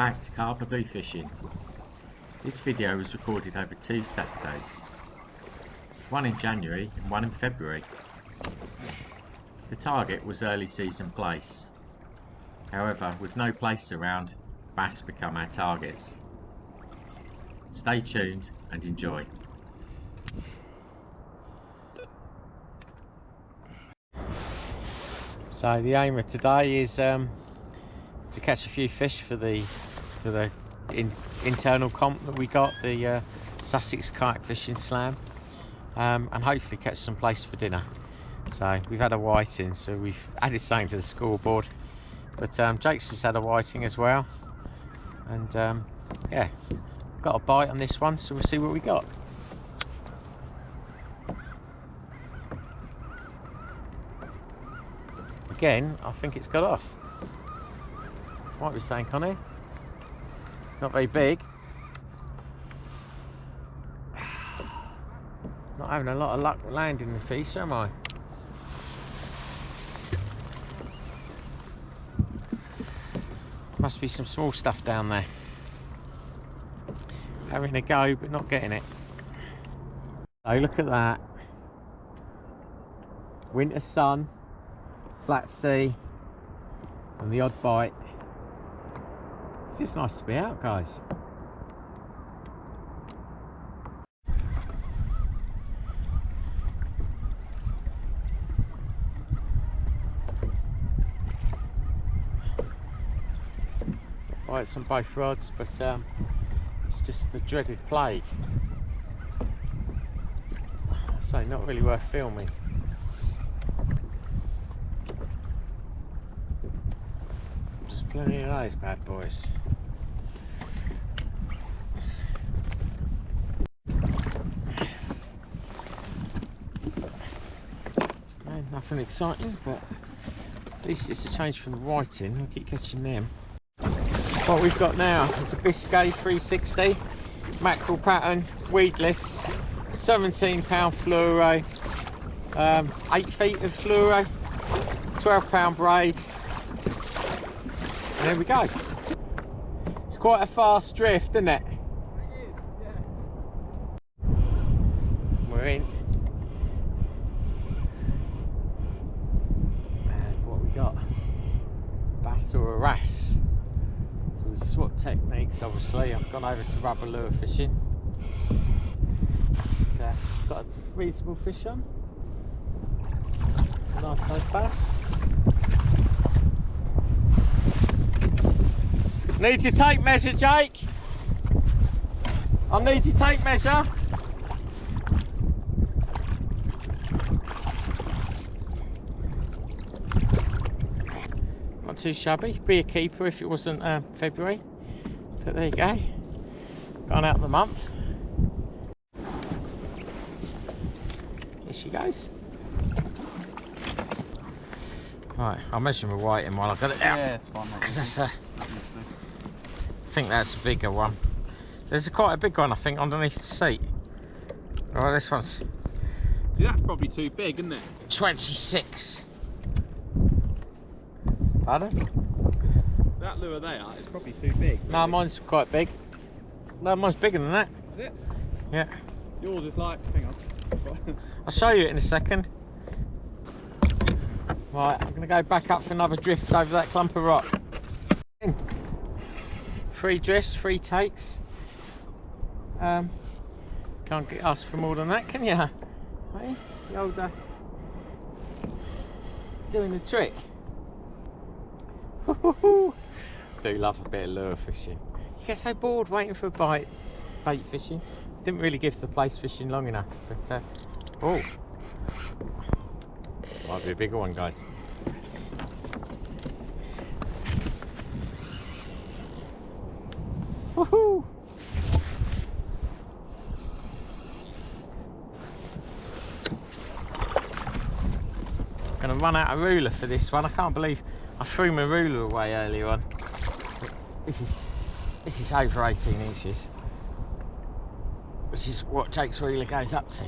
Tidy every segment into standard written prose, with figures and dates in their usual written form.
back to carp blue fishing. This video was recorded over 2 Saturdays, one in January and one in February. The target was early season plaice. However, with no plaice around, bass become our targets. Stay tuned and enjoy. So the aim of today is to catch a few fish for the internal comp that we got, the Sussex Kayak Fishing Slam, and hopefully catch some plaice for dinner. So we've had a whiting, so we've added something to the scoreboard, but Jake's just had a whiting as well, and yeah, got a bite on this one, so we'll see what we got. Again, I think it's got off. Might be saying, Connie. Not very big. Not having a lot of luck landing the fish, am I? Must be some small stuff down there. Having a go, but not getting it. Oh, look at that. Winter sun, flat sea, and the odd bite. It's just nice to be out, guys. Bites on both rods, but it's just the dreaded plague. So not really worth filming. Just plenty of those bad boys. No, nothing exciting, but at least it's a change from the whiting. I keep catching them. What we've got now is a Biscay 360 mackerel pattern, weedless, 17 pound fluoro, 8 feet of fluoro, 12 pound braid, and there we go. It's quite a fast drift, isn't it? It is, yeah. We're in. And what we got? Bass or a wrasse? So we swap techniques, obviously. I've gone over to rubber lure fishing. And, got a reasonable fish on. Nice size bass. Need your tape measure, Jake. I need your tape measure. Not too shabby. Be a keeper if it wasn't February. But there you go. Gone out the month. Here she goes. Right, I'll measure my whiting while I've got it out. Yeah, it's fine. Because that's I think that's a bigger one. There's quite a big one, I think, underneath the seat. Oh, this one's... See, that's probably too big, isn't it? 26. Pardon? That lure there is probably too big. No, mine's quite big. No, mine's bigger than that. Is it? Yeah. Yours is like... Hang on. I'll show you it in a second. Right, I'm going to go back up for another drift over that clump of rock. 3 drifts, 3 takes. Can't get asked for more than that, can you? Hey, the old doing the trick. Do love a bit of lure fishing. You get so bored waiting for a bite. Bait fishing. Didn't really give the plaice fishing long enough, but oh, might be a bigger one, guys. Woohoo! Gonna run out of ruler for this one. I can't believe I threw my ruler away earlier on. This is over 18 inches, which is what Jake's ruler goes up to.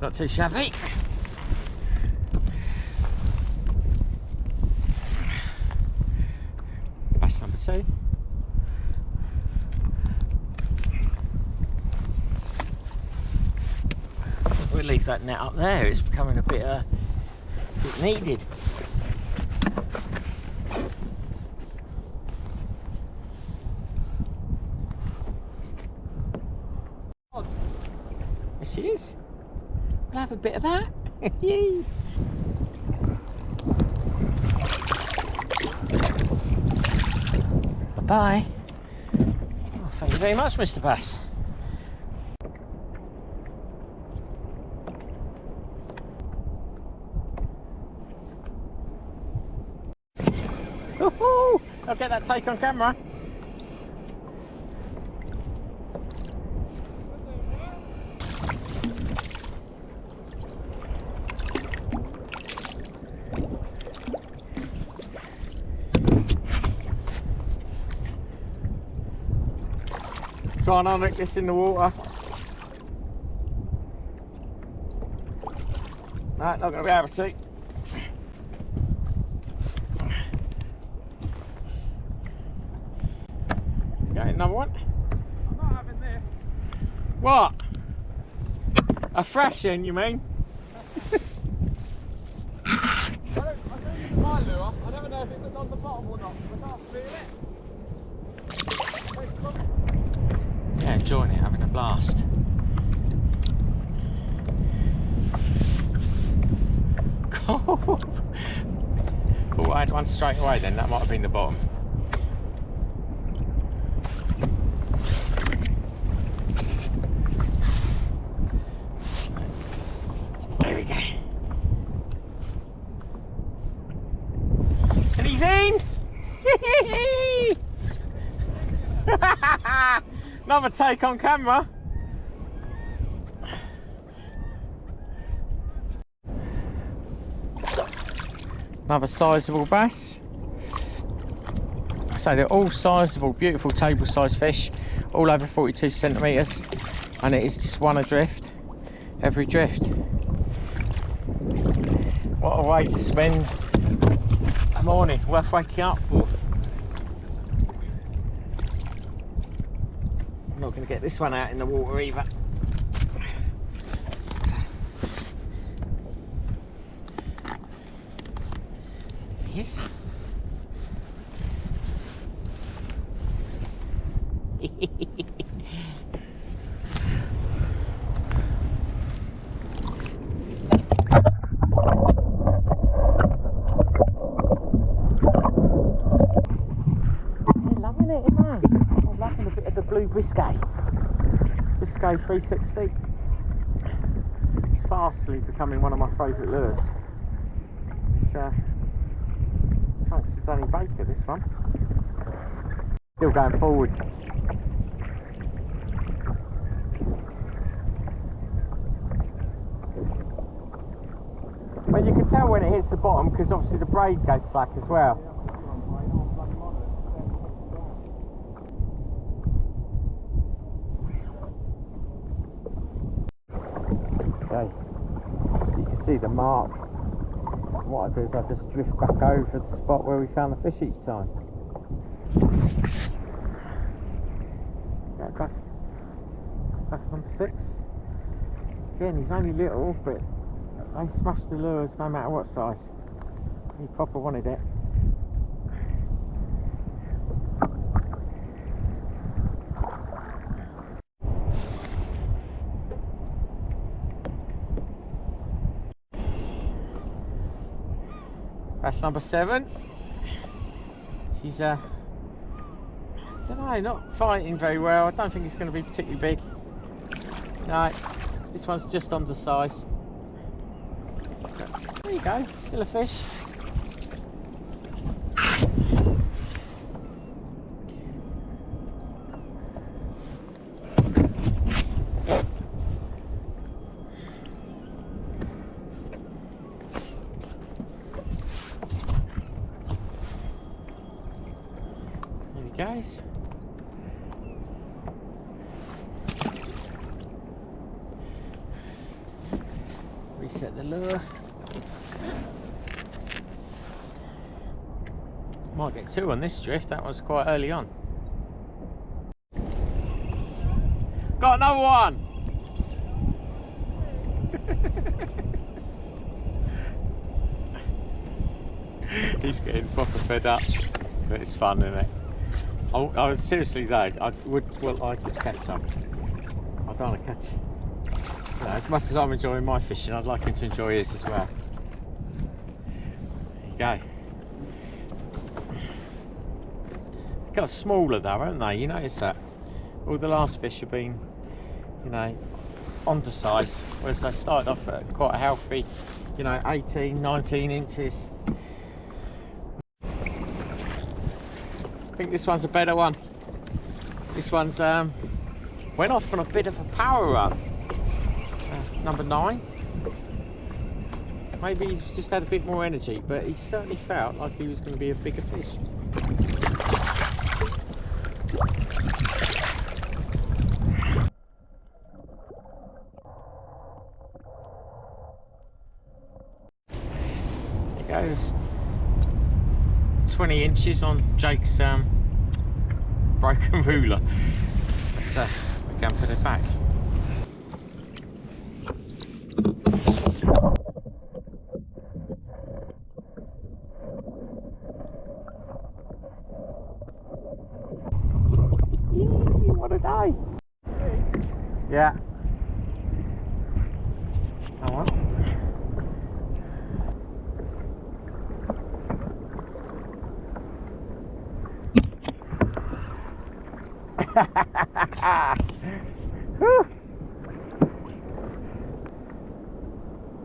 Not too shabby. Bass number 2. We'll leave that net up there, it's becoming a bit needed. There she is. We'll have a bit of that. Bye-bye. Oh, thank you very much, Mr. Bass. Woohoo! I'll get that take on camera. Try and unhook this in the water. No, not going to be able to. Okay, another one. I'm not having this. What? A thrashing, you mean? I don't use my lure. I never know if it's on the bottom or not. I can't feel it. Yeah, enjoying it, having a blast. Oh, I had one straight away then, that might have been the bottom. There we go. And he's in! Another take on camera. Another sizable bass. So they're all sizable, beautiful table size fish, all over 42 centimetres, and it is just one adrift every drift. What a way to spend a morning, worth waking up for. I'm not going to get this one out in the water either. Yes. Loving it, man. I'm loving a bit of the blue Biscay 360. It's fastly becoming one of my favourite lures. It's thanks to Danny Baker, this one. Still going forward. Well, you can tell when it hits the bottom because obviously the braid goes slack as well. Okay, so you can see the mark. What I do is I just drift back over the spot where we found the fish each time. Yeah, that's number 6. Again, he's only little, but they smash the lures no matter what size. He proper wanted it. That's number 7. She's I don't know, not fighting very well. I don't think it's going to be particularly big. No, this one's just undersized. There you go, still a fish. There he goes. Reset the lure. Might get two on this drift, that was quite early on. Got another one! He's getting proper fed up, but it's fun, isn't it? I seriously though, I would like to catch some. I don't want to catch. You know, as much as I'm enjoying my fishing, I'd like him to enjoy his as well. There you go. They got smaller though, haven't they? You notice that? All the last fish have been, you know, onto size, whereas they started off at quite a healthy, you know, 18, 19 inches. I think this one's a better one. This one's went off on a bit of a power run. Number 9. Maybe he's just had a bit more energy, but he certainly felt like he was going to be a bigger fish. There goes 20 inches on Jake's broken ruler. But we can put it back. What a day! Yeah. Come on.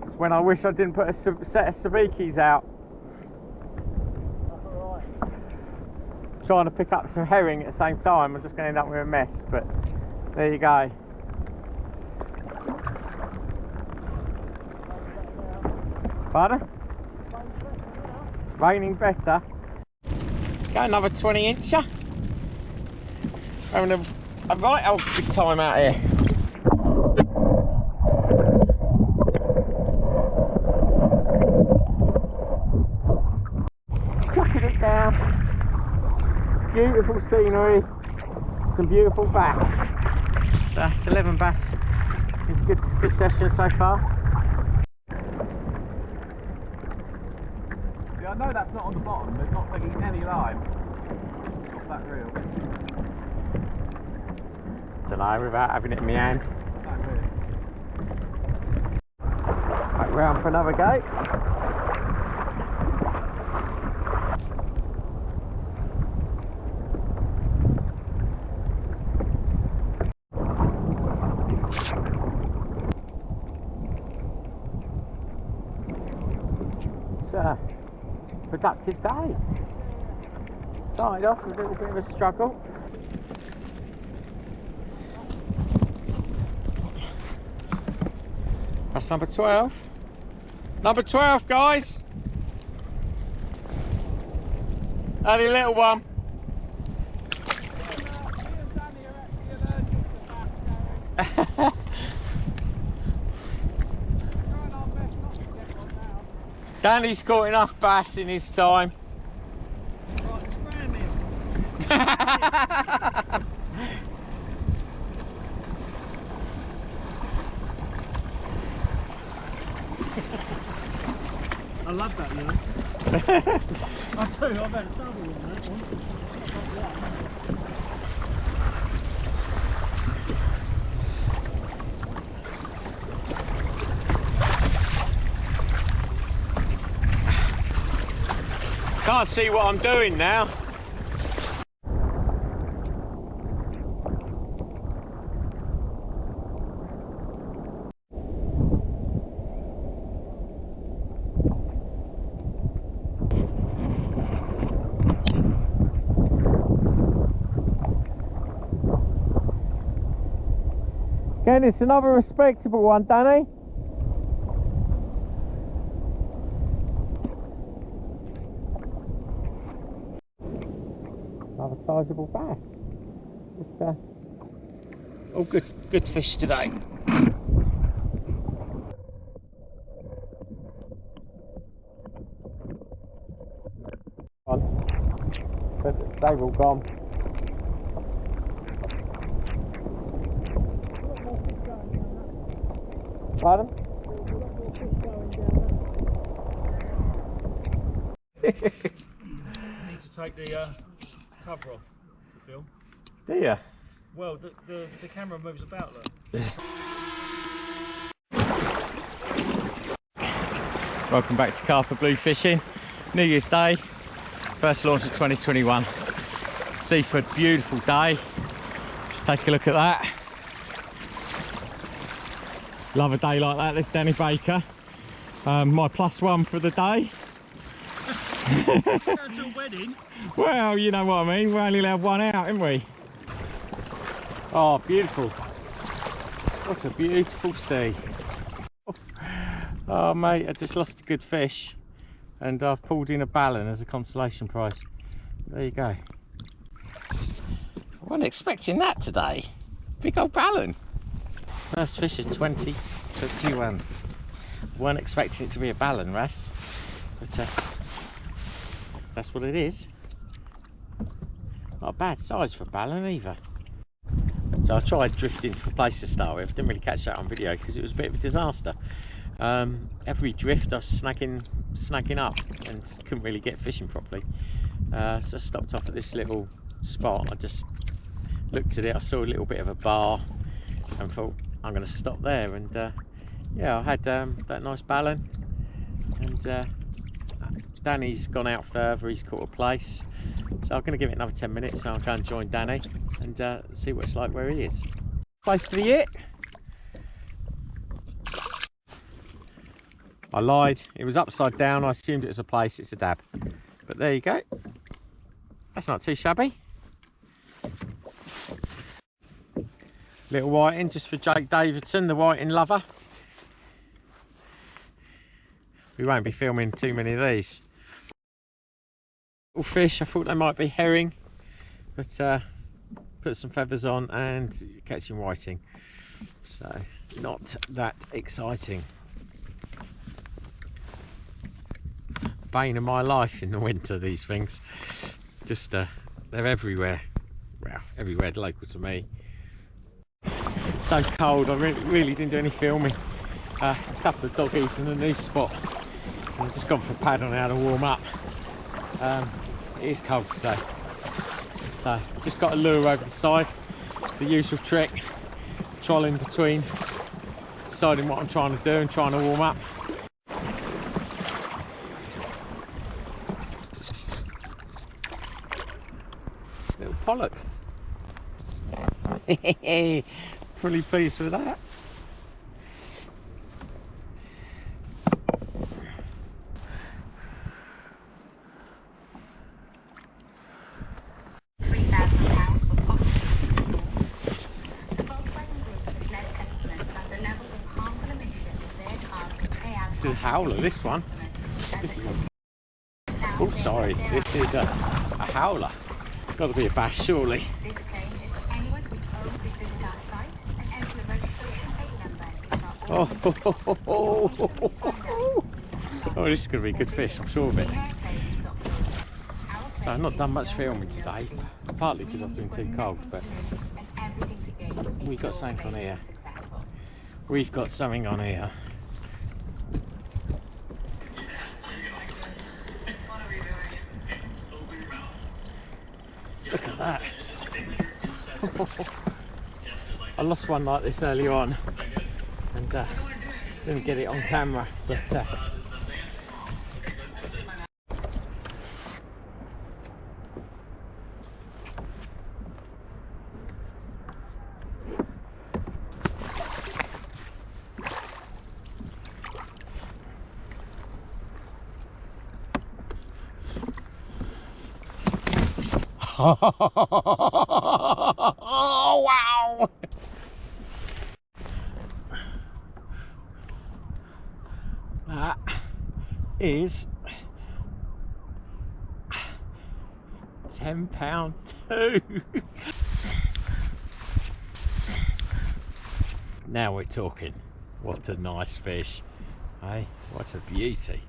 It's when I wish I didn't put a set of sabikis out. Trying to pick up some herring at the same time, I'm just going to end up with a mess, but there you go. Pardon? Raining better. Got another 20 incher. Having a right old big time out here. Chucking it down. Beautiful scenery, some beautiful bass. So that's 11 bass. It's a good session so far. Yeah, I know that's not on the bottom. There's not taking any line. Not that real. Don't know, without having it in my hand. Back round for another go. Productive day. Started off with a little bit of a struggle. That's number 12. Number 12, guys. Only a little one. Danny's caught enough bass in his time. I love that, you know. I tell you, I better double on that one. Can't see what I'm doing now. Again, it's another respectable one, Danny. Another sizable bass. Just all good fish today. they've all gone. Pardon? I need to take the cover off to film. Do you? Well, the camera moves about, look. Welcome back to Carper Blue Fishing. New Year's Day, first launch of 2021. Seaford, beautiful day. Just take a look at that. Love a day like that. There's Danny Baker, my +1 for the day. Going to a wedding? Well, you know what I mean. We're only allowed one out, aren't we? Oh, beautiful. What a beautiful sea. Oh, mate, I just lost a good fish. And I've pulled in a ballan as a consolation prize. There you go. I wasn't expecting that today. Big old ballan. First fish of 2021. Weren't expecting it to be a ballan, Russ. But that's what it is. Not a bad size for a ballan either. So I tried drifting for plaice to start with. Didn't really catch that on video because it was a bit of a disaster. Every drift I was snagging up and couldn't really get fishing properly. So I stopped off at this little spot. I just looked at it, I saw a little bit of a bar and thought I'm going to stop there, and yeah, I had that nice ballan, and Danny's gone out further, he's caught a plaice, so I'm going to give it another 10 minutes, so I'll go and join Danny and see what it's like where he is. Close to the it. I lied, it was upside down, I assumed it was a plaice, it's a dab. But there you go. That's not too shabby. Little whiting just for Jake Davidson, the whiting lover. We won't be filming too many of these. Little fish, I thought they might be herring, but put some feathers on and catching whiting. So not that exciting. Bane of my life in the winter, these things. Just they're everywhere. Well, everywhere local to me. So cold, I really didn't do any filming. A couple of doggies and a new spot. I've just gone for a paddle now to warm up. It is cold today. So just got a lure over the side. The usual trick. Trolling between deciding what I'm trying to do and trying to warm up. Little pollock. Pretty pleased with that. £3,000 for possible. The Volkswagen Group has led estimates that the levels of harmful emissions of their cars will pay out. This is a howler, this one. This is a... Oh, sorry. This is a howler. Got to be a bass, surely. This claim is for anyone who owns this visit our site and enter the registration plate number. Oh, this is going to be a good fish, I'm sure of it. So I've not done much filming today, partly because I've been too cold, but we've got something on here. We've got something on here. Look at that. I lost one like this earlier on and didn't get it on camera, but oh wow! That is £10 too. Now we're talking. What a nice fish. Hey, what a beauty.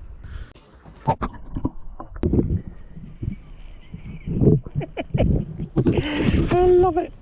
love it.